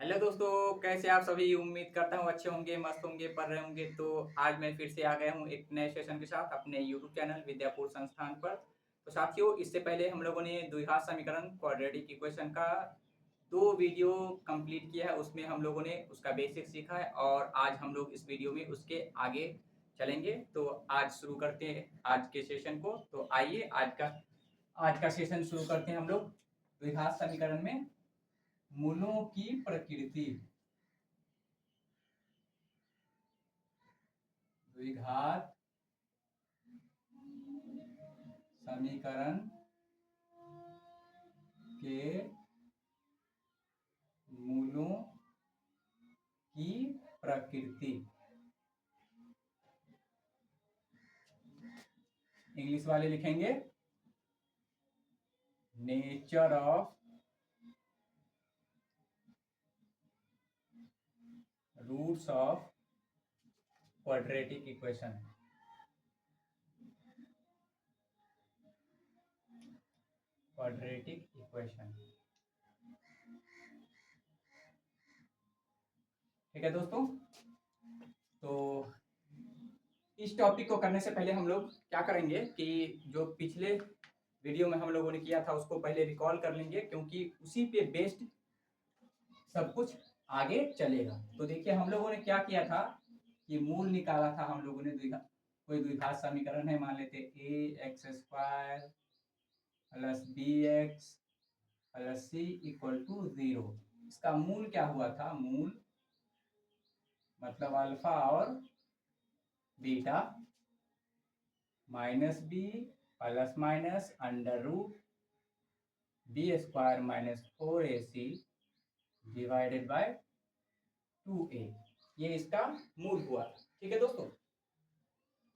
Hello दोस्तों, कैसे आप सभी। उम्मीद करता हूँ अच्छे होंगे, मस्त होंगे, पढ़ रहे होंगे। तो आज मैं फिर से आ गया हूँ एक नए सेशन के साथ अपने यूट्यूब चैनल विद्यापुर संस्थान पर। तो साथियों, इससे पहले हम लोगों ने द्विघात समीकरण क्वाड्रेटिक इक्वेशन का 2 वीडियो कंप्लीट किया है। उसमें हम लोगों ने उसका बेसिक सीखा है और आज हम लोग इस वीडियो में उसके आगे चलेंगे। तो आज शुरू करते हैं आज के सेशन को। तो आइए आज का सेशन शुरू करते हैं हम लोग द्विघात समीकरण में मूलों की प्रकृति। द्विघात समीकरण के मूलों की प्रकृति। इंग्लिश वाले लिखेंगे nature of roots of quadratic equation. Quadratic equation, ठीक है दोस्तों। तो इस टॉपिक को करने से पहले हम लोग क्या करेंगे कि जो पिछले वीडियो में हम लोगों ने किया था उसको पहले रिकॉल कर लेंगे, क्योंकि उसी पे बेस्ड सब कुछ आगे चलेगा। तो देखिए हम लोगों ने क्या किया था कि मूल निकाला था हम लोगों ने। कोई द्विघात समीकरण है, मान लेते a x square plus b x plus c equal to 0। इसका मूल क्या हुआ था? मूल मतलब अल्फा और beta minus B plus minus under root B square minus 4ac divided by 2a। ये इसका मूल हुआ था। ठीक है दोस्तों,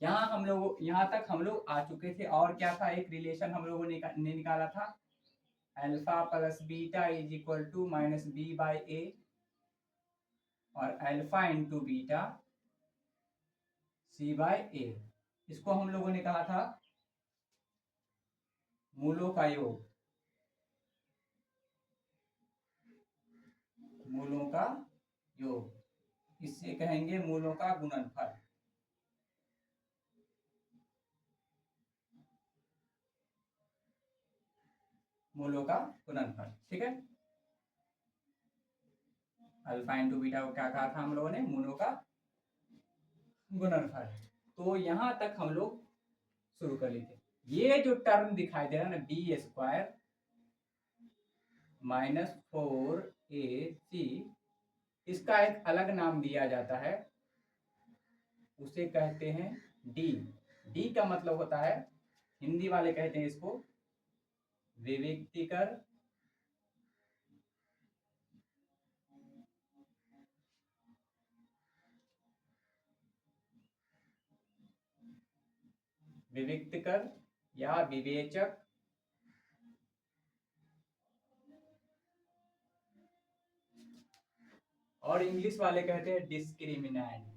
यहाँ तक हम लोग आ चुके थे। और क्या था? एक रिलेशन हम लोगों ने निकाला था, alpha plus beta is equal to minus b by a, और alpha into beta c by a. इसको हम लोगों ने कहा था मूलों का योग। मूलों का योग, इससे कहेंगे मूलों का गुणनफल। मूलों का गुणनफल, ठीक है। अल्फा इंटू बीटा को क्या कहा था हम लोगों ने? मूलों का गुणनफल। तो यहां तक हम लोग शुरू कर लेते। ये जो टर्म दिखाई दे रहा है ना, बी स्क्वायर माइनस 4ac, इसका एक अलग नाम दिया जाता है, उसे कहते हैं डी। डी का मतलब होता है, हिंदी वाले कहते हैं इसको विविक्तिकर विविक्तकर या विवेचक, और इंग्लिश वाले कहते हैं डिस्क्रिमिनेंट।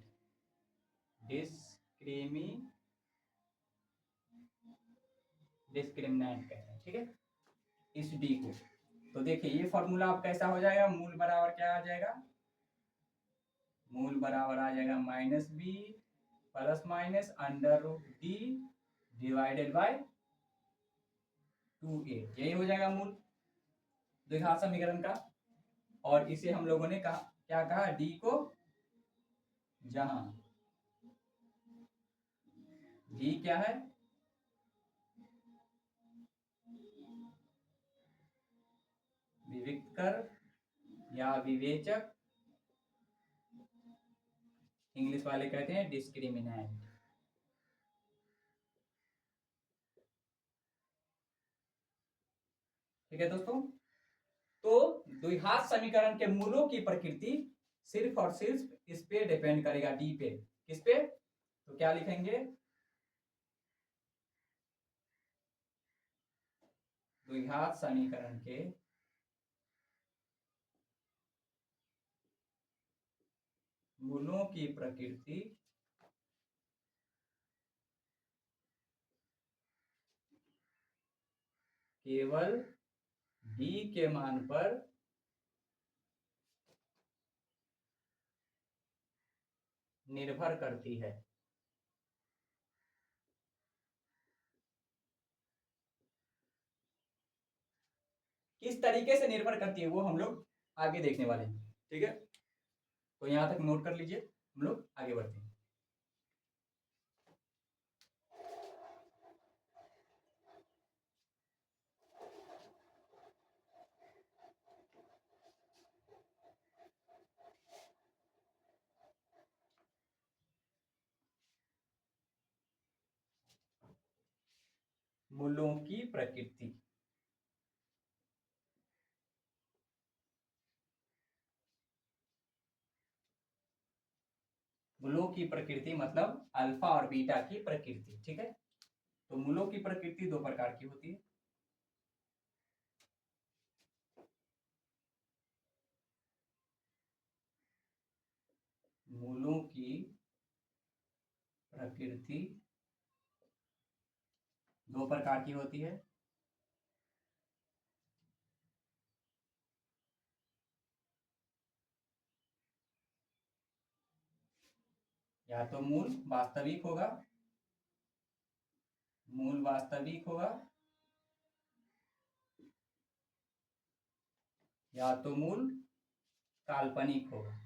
डिस्क्रिमिनेंट कहते हैं, ठीक है, इस डी को। तो देखिए ये फॉर्मूला आप कैसा हो जाएगा? मूल बराबर क्या आ जाएगा? मूल बराबर आ जाएगा minus B plus minus under root D divided by 2a। यही हो जाएगा मूल द्विघात समीकरण का। और इसे हम लोगों ने कहा, क्या कहा? डी को जहां डी क्या है? विविक्तकर या विवेचक, इंग्लिश वाले कहते हैं डिस्क्रिमिनेंट। ठीक है दोस्तों, तो द्विघात समीकरण के मूलों की प्रकृति सिर्फ और सिर्फ इस पे डिपेंड करेगा, डी पे। किस पे? तो क्या लिखेंगे? द्विघात समीकरण के मूलों की प्रकृति केवल डी के मान पर निर्भर करती है। किस तरीके से निर्भर करती है वो हम लोग आगे देखने वाले हैं, ठीक है। तो यहां तक नोट कर लीजिए, हम लोग आगे बढ़ते हैं। मूलों की प्रकृति। मूलों की प्रकृति मतलब अल्फा और बीटा की प्रकृति, ठीक है। तो मूलों की प्रकृति दो प्रकार की होती है। मूलों की प्रकृति दो प्रकार की होती है। या तो मूल वास्तविक होगा, मूल वास्तविक होगा, या तो मूल काल्पनिक होगा।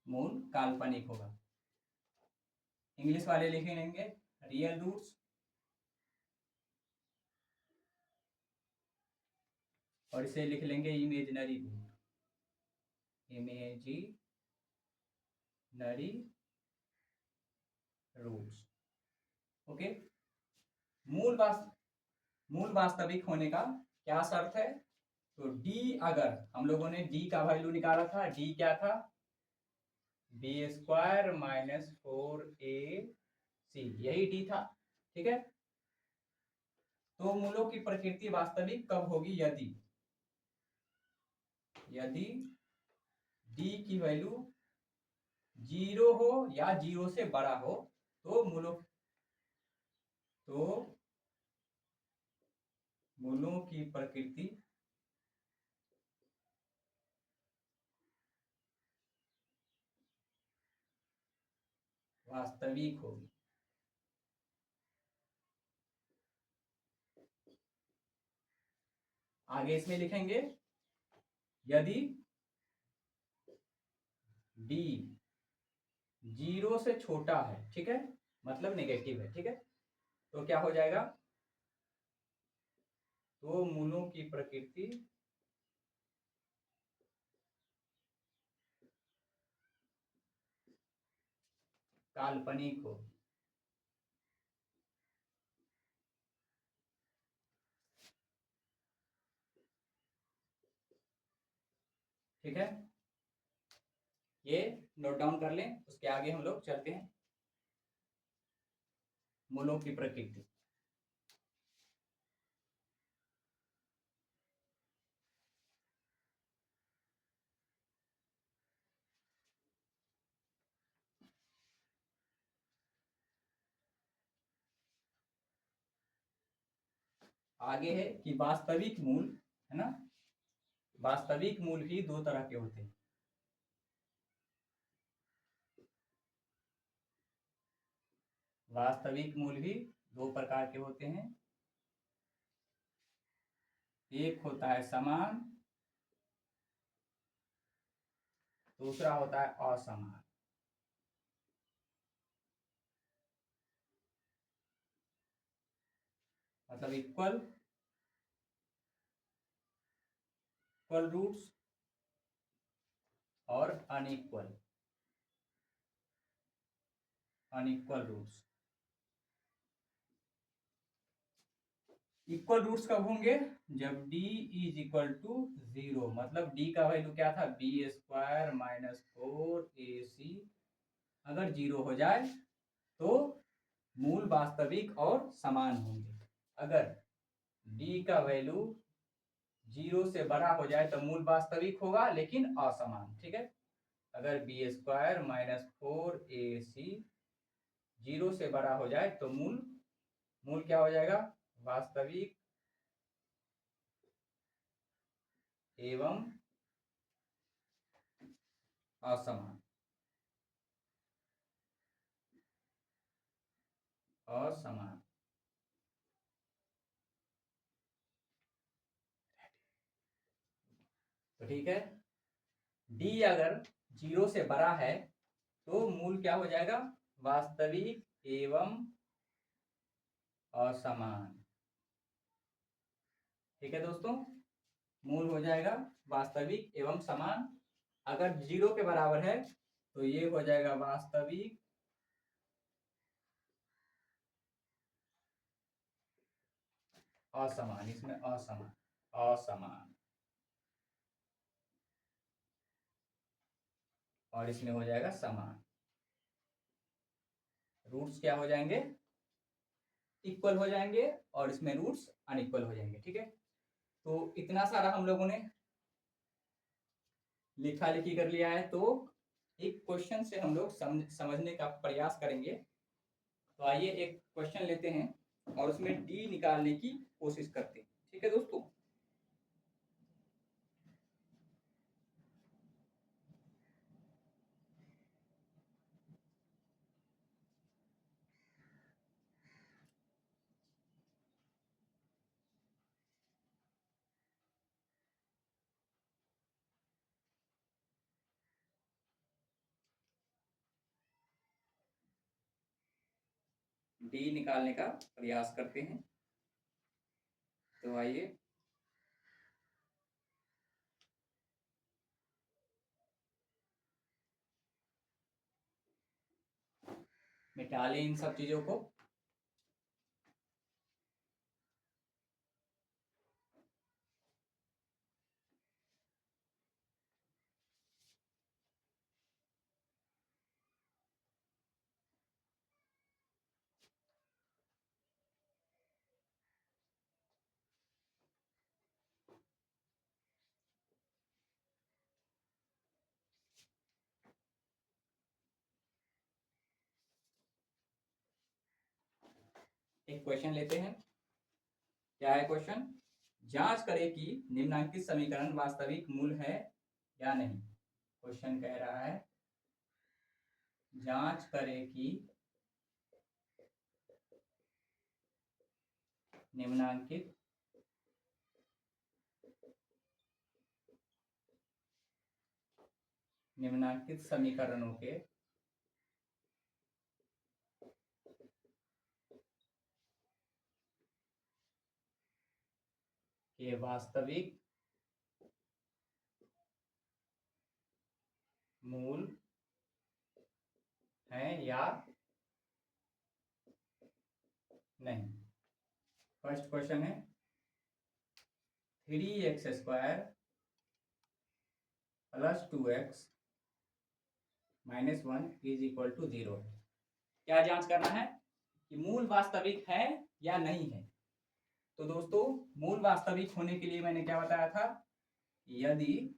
मूल काल्पनिक होगा। इंग्लिश वाले लिखेंगे रियल रूट्स, और इसे लिख लेंगे imaginary root, imaginary roots. Okay. मूल वास्तविक होने का क्या शर्त है? तो डी, अगर हम लोगों ने डी का वैल्यू निकाला था, डी क्या था? बी स्क्वायर माइनस 4ac, यही डी था, ठीक है। तो मूलों की प्रकृति वास्तविक कब होगी? यदि डी की वैल्यू 0 हो या 0 से बड़ा हो, तो मूलों की प्रकृति वास्तविक होगी। आगे इसमें लिखेंगे यदि डी 0 से छोटा है, ठीक है, मतलब नेगेटिव है, ठीक है, तो क्या हो जाएगा? तो मूलों की प्रकृति काल्पनिक हो। ठीक है, ये नोट डाउन कर लें, उसके आगे हम लोग चलते हैं। मूलों की प्रकृति। आगे है कि वास्तविक मूल, है ना, वास्तविक मूल भी दो तरह के होते हैं। वास्तविक मूल भी दो प्रकार के होते हैं। एक होता है समान, दूसरा होता है असमान। मतलब इक्वल रूट्स और अनइक्वल रूट्स। इक्वल रूट्स कब होंगे? जब d इज इक्वल टू 0, मतलब d का वैल्यू क्या था? बी स्क्वायर माइनस 4ac अगर 0 हो जाए तो मूल वास्तविक और समान होंगे। अगर d का वैल्यू 0 से बड़ा हो जाए तो मूल वास्तविक होगा लेकिन असमान, ठीक है। अगर बी स्क्वायर माइनस 4ac 0 से बड़ा हो जाए तो मूल क्या हो जाएगा? वास्तविक एवं असमान। असमान। तो ठीक है, डी अगर 0 से बड़ा है तो मूल क्या हो जाएगा, वास्तविक एवं असमान। ठीक है दोस्तों, मूल हो जाएगा वास्तविक एवं समान। अगर 0 के बराबर है तो ये हो जाएगा वास्तविक असमान, इसमें असमान, असमान, और इसमें हो जाएगा समान। रूट्स क्या हो जाएंगे, इक्वल हो जाएंगे, और इसमें रूट्स अनइक्वल हो जाएंगे। ठीक है, तो इतना सारा हम लोगों ने लिखा लिखी कर लिया है। तो एक क्वेश्चन से हम लोग समझने का प्रयास करेंगे। तो आइए एक क्वेश्चन लेते हैं और उसमें डी निकालने की कोशिश करते हैं। ठीक है दोस्तों, डी निकालने का प्रयास करते हैं। तो आइए, मिटा लें इन सब चीजों को। एक क्वेश्चन लेते हैं। क्या है क्वेश्चन, जांच करें कि निम्नलिखित समीकरण वास्तविक मूल है या नहीं। क्वेश्चन कह रहा है जांच करें कि निम्नांकित समीकरणों के वास्तविक मूल हैं या नहीं। फर्स्ट क्वेश्चन है 3x² + 2x - 1 = 0 है। क्या जांच करना है कि मूल वास्तविक है या नहीं है। तो दोस्तों, मूल वास्तविक होने के लिए मैंने क्या बताया था, यदि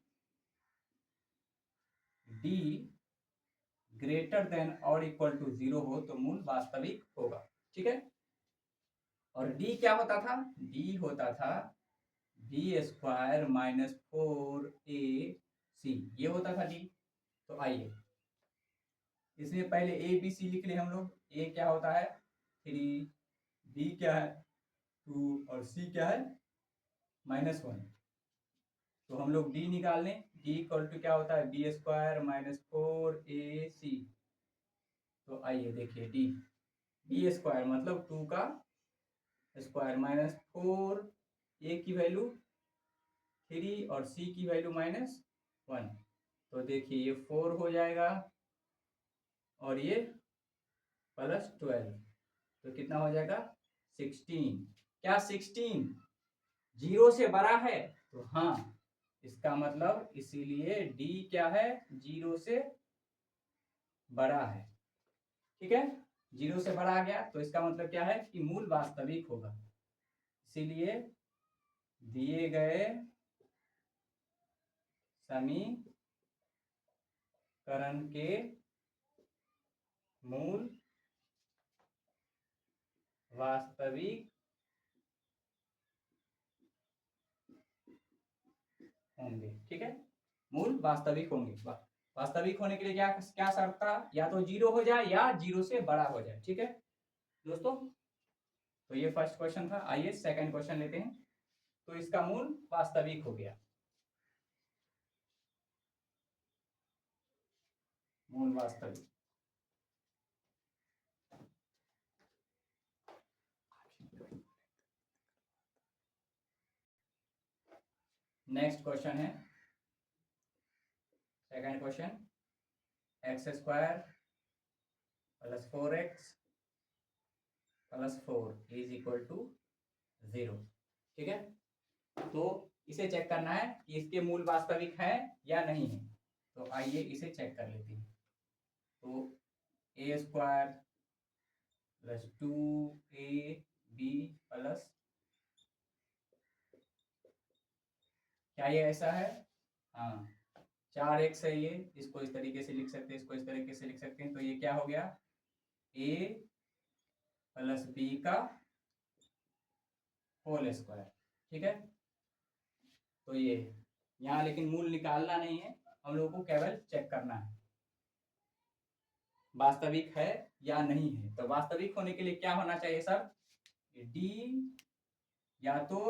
d > 0 हो तो मूल वास्तविक होगा। ठीक है, और d क्या होता था, d होता था b² - 4ac, ये होता था d। तो आइए इसमें पहले a b c लिख ले हम लोग। a क्या होता है 3, b क्या है 2, और c क्या है -1। तो हम लोग d निकाल लें। d = क्या होता है b² - 4ac। तो आइए देखिए, b² मतलब 2 का स्क्वायर -4, a की वैल्यू 3 और c की वैल्यू -1। तो देखिए ये 4 हो जाएगा और ये +12, तो कितना हो जाएगा 16। क्या 16 0 से बड़ा है, तो हाँ, इसका मतलब इसीलिए d क्या है 0 से बड़ा है। ठीक है, 0 से बड़ा आ गया तो इसका मतलब क्या है कि मूल वास्तविक होगा। इसीलिए दिए गए समीकरण के मूल वास्तविक होंगे। ठीक है, मूल वास्तविक होंगे। वास्तविक होने के लिए क्या क्या शर्त था, या तो 0 हो जाए या 0 से बड़ा हो जाए। ठीक है दोस्तों, तो ये फर्स्ट क्वेश्चन था। आइए सेकंड क्वेश्चन लेते हैं। तो इसका मूल वास्तविक हो गया, मूल वास्तविक। नेक्स्ट क्वेश्चन है second question, X square plus 4x plus 4 is equal to 0। ठीक है, तो इसे चेक करना है कि इसके मूल वास्तविक है या नहीं है। तो आइए इसे चेक कर लेते हैं। तो ए स्क्वायर प्लस 2ab प्लस, क्या ये ऐसा है? हाँ, 4x है ये, इसको इस तरीके से लिख सकते हैं, इसको इस तरीके से लिख सकते हैं। तो ये क्या हो गया, a प्लस बी का होल स्क्वायर। ठीक है, तो ये यहाँ लेकिन मूल निकालना नहीं है, हम लोगों को केवल चेक करना है वास्तविक है या नहीं है। तो वास्तविक होने के लिए क्या होना चाहिए सर, डी या तो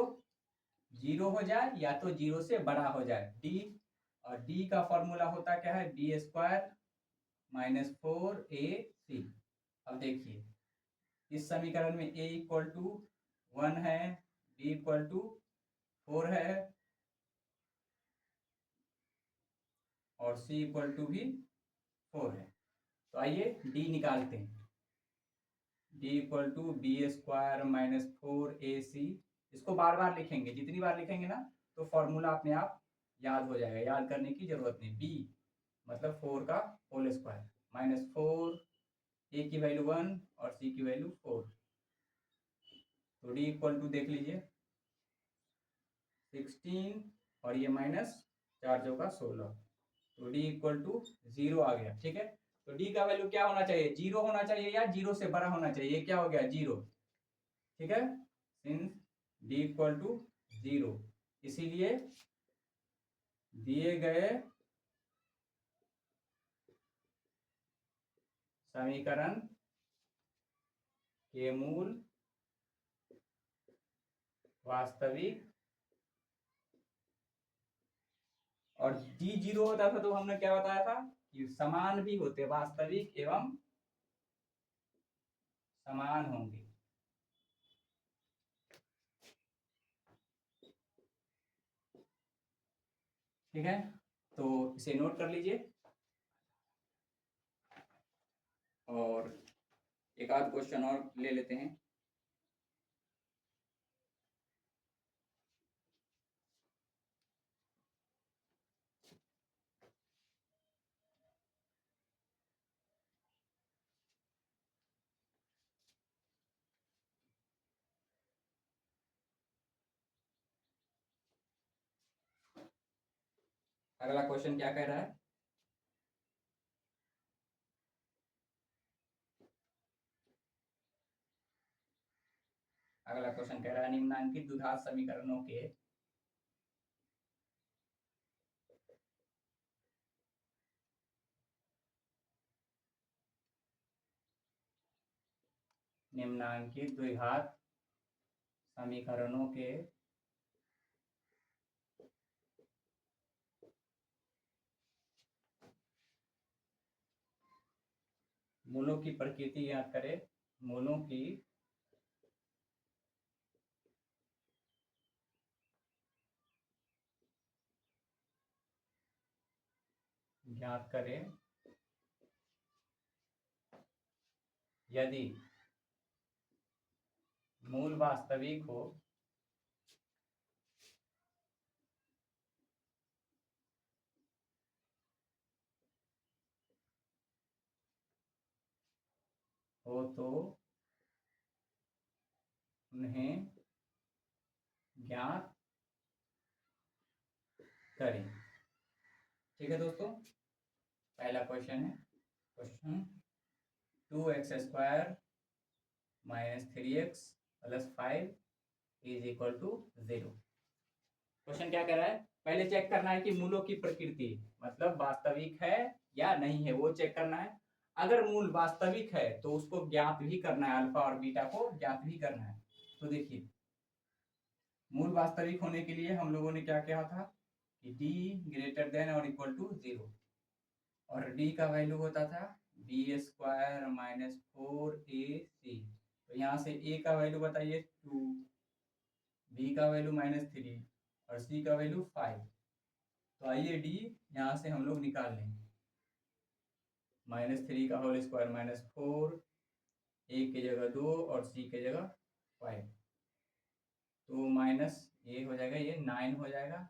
0 हो जाए या तो 0 से बड़ा हो जाए। डी, और डी का फॉर्मूला होता क्या है, डी स्क्वायर माइनस 4ac। अब देखिए इस समीकरण में a इक्वल टू 1 है, b इक्वल टू 4 है और c इक्वल टू भी 4 है। तो आइए d निकालते हैं। d equal to B square minus 4ac। इसको बार बार लिखेंगे, जितनी बार लिखेंगे ना तो फॉर्मूला अपने आप याद हो जाएगा, याद करने की जरूरत नहीं। b मतलब 4 का होल स्क्वायर माइनस 4, a की वैल्यू 1 और c की वैल्यू 4। तो d इक्वल टू देख लीजिए 16 और ये माइनस 4 चौका 16। तो d इक्वल टू 0 आ गया। ठीक है, तो d का वैल्यू क्या होना चाहिए, 0 होना चाहिए या 0 से बड़ा होना चाहिए। क्या हो गया, 0। ठीक है, सिंस d इक्वल टू 0, इसीलिए दिए गए समीकरण के मूल वास्तविक, और d 0 होता था तो हमने क्या बताया था कि समान भी होते, वास्तविक एवं समान होंगे। ठीक है, तो इसे नोट कर लीजिए और एक आध क्वेश्चन और ले लेते हैं। अगला क्वेश्चन क्या कह रहा है, अगला क्वेश्चन कह रहा है निम्नांकित द्विघात समीकरणों के निम्नांकित द्विघात समीकरणों के मूलों की प्रकृति ज्ञात करें, मूलों की ज्ञात करें यदि मूल वास्तविक हो तो उन्हें ज्ञात करें। ठीक है दोस्तों, पहला क्वेश्चन है question 2x square minus 3x plus 5 is equal to 0। Question क्या कह रहा है, पहले चेक करना है कि मूलों की प्रकृति मतलब वास्तविक है या नहीं है, वो चेक करना है। अगर मूल वास्तविक है तो उसको ज्ञात भी करना है, अल्फा और बीटा को ज्ञात भी करना है। तो देखिए मूल वास्तविक होने के लिए हम लोगों ने क्या किया था कि d ग्रेटर देन और इक्वल टू 0, और d का वैल्यू होता था b स्क्वायर माइनस 4ac। तो यहाँ से a का वैल्यू बताइए 2, b का वैल्यू -3 और c का वैल्यू 5। तो आइए d यहाँ से हम लोग निकाल लेंगे, -3 का होल स्क्वायर -4, a की जगह 2 और c की जगह 5, तो माइनस ये हो जाएगा, ये 9 हो जाएगा,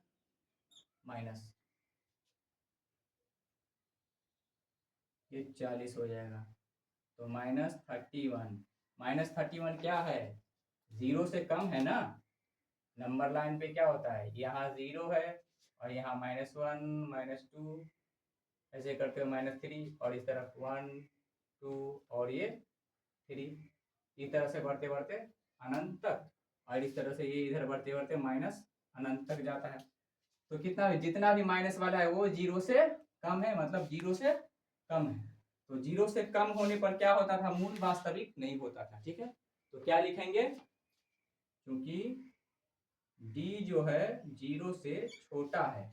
माइनस ये 40 हो जाएगा, तो -31। -31 क्या है, 0 से कम है ना। नंबर लाइन पे क्या होता है, यहाँ 0 है और यहाँ -1 -2 ऐसे करते हुए -3 और इस तरफ 1 2 और ये 3, इस तरह से बढ़ते बढ़ते अनंत तक, और इस तरह से ये इधर बढ़ते बढ़ते माइनस अनंत तक जाता है। तो कितना भी, जितना भी माइनस वाला है वो 0 से कम है, मतलब 0 से कम है। तो 0 से कम होने पर क्या होता था, मूल वास्तविक नहीं होता था। ठीक है, तो क्या लिखेंगे, क्योंकि d जो है 0 से छोटा है,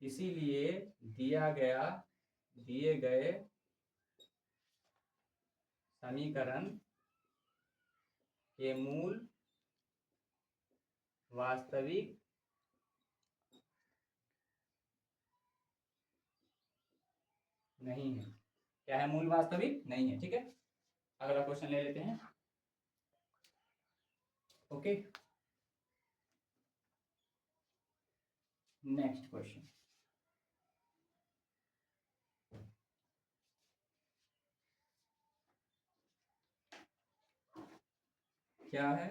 इसीलिए दिए गए समीकरण के मूल वास्तविक नहीं है। क्या है, मूल वास्तविक नहीं है। ठीक है, अगला क्वेश्चन ले लेते हैं। ओके, नेक्स्ट क्वेश्चन क्या है,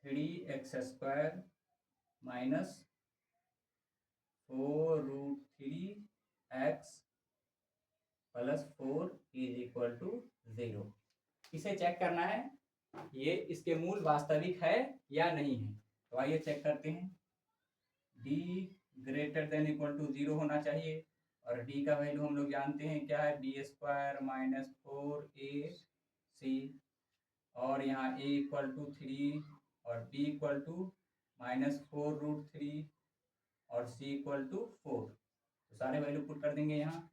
3x² minus 4√3x plus 4 is equal to 0। इसे चेक करना है ये इसके मूल वास्तविक है या नहीं है। तो आइए चेक करते हैं, d greater than equal to 0 होना चाहिए, और d का वैल्यू हम लोग जानते हैं क्या है, b² माइनस 4ac, और यहाँ a इक्वल टू 3 और b इक्वल टू -4√3 और c इक्वल टू 4। तो सारे वैल्यू पुट कर देंगे यहाँ,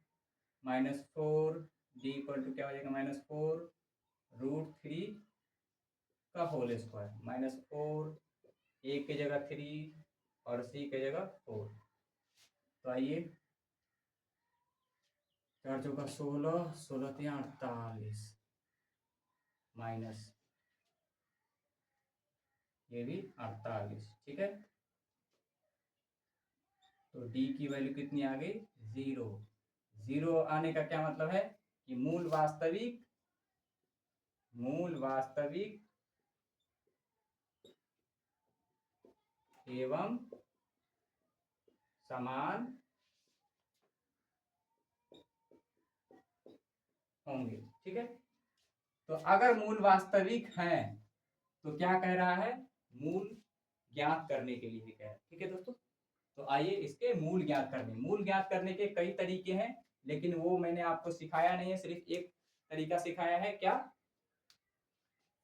-4, d इक्वल टू क्या हो जाएगा, -4√3 का होल स्क्वायर, -4, a की जगह 3 और c की जगह 4। तो आइए, 4 चौका 16, 16 तिया 48, माइनस ये भी 48। ठीक है, तो d की वैल्यू कितनी आ गई, 0। 0 आने का क्या मतलब है कि मूल वास्तविक एवं समान होंगे। ठीक है, तो अगर मूल वास्तविक हैं तो क्या कह रहा है, मूल ज्ञात करने के लिए भी कह रहा है। ठीक है दोस्तों, तो आइए इसके मूल ज्ञात करने के कई तरीके हैं, लेकिन वो मैंने आपको सिखाया नहीं है, सिर्फ एक तरीका सिखाया है, क्या,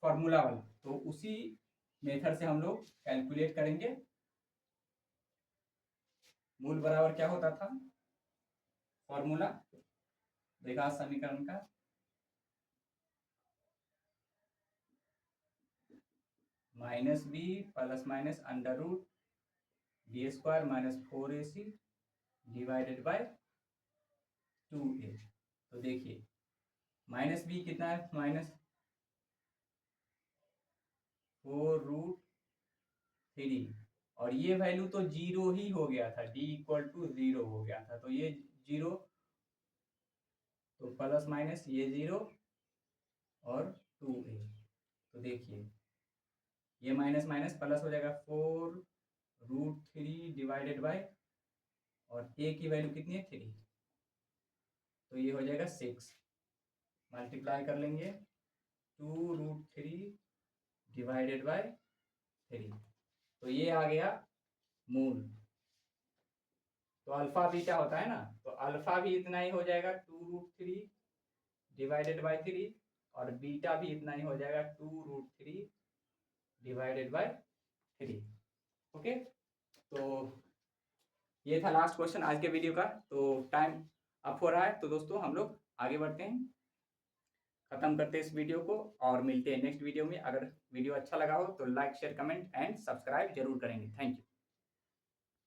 फॉर्मूला वाला। तो उसी मेथड से हम लोग कैलकुलेट करेंगे। मूल बराबर क्या होता था, फॉर्मूला द्विघात समीकरण का, -b plus minus √b² minus 4ac divided by 2a। तो देखिए -b कितना है, -4√3, और ये वैल्यू तो 0 ही हो गया था, d इक्वल टू 0 हो गया था, तो ये 0, तो प्लस माइनस ये 0 और 2a। तो देखिए ये माइनस माइनस प्लस हो जाएगा, 4√3 डिवाइडेड बाय, और a की वैल्यू कितनी है, 3, तो ये हो जाएगा 6। मल्टीप्लाई कर लेंगे 2√3 डिवाइडेड बाय 3, तो ये आ गया मूल। तो अल्फा बीटा होता है ना, तो अल्फा भी इतना ही हो जाएगा 2√3 डिवाइडेड बाय 3, और बीटा भी इतना ही हो जाएगा 2√3 डिवाइडेड बाय 3। ओके, तो ये था लास्ट क्वेश्चन आज के वीडियो का। तो टाइम अप हो रहा है, तो दोस्तों हम लोग आगे बढ़ते हैं, खत्म करते हैं इस वीडियो को और मिलते हैं नेक्स्ट वीडियो में। अगर वीडियो अच्छा लगा हो तो like share comment and subscribe जरूर करेंगे। Thank you.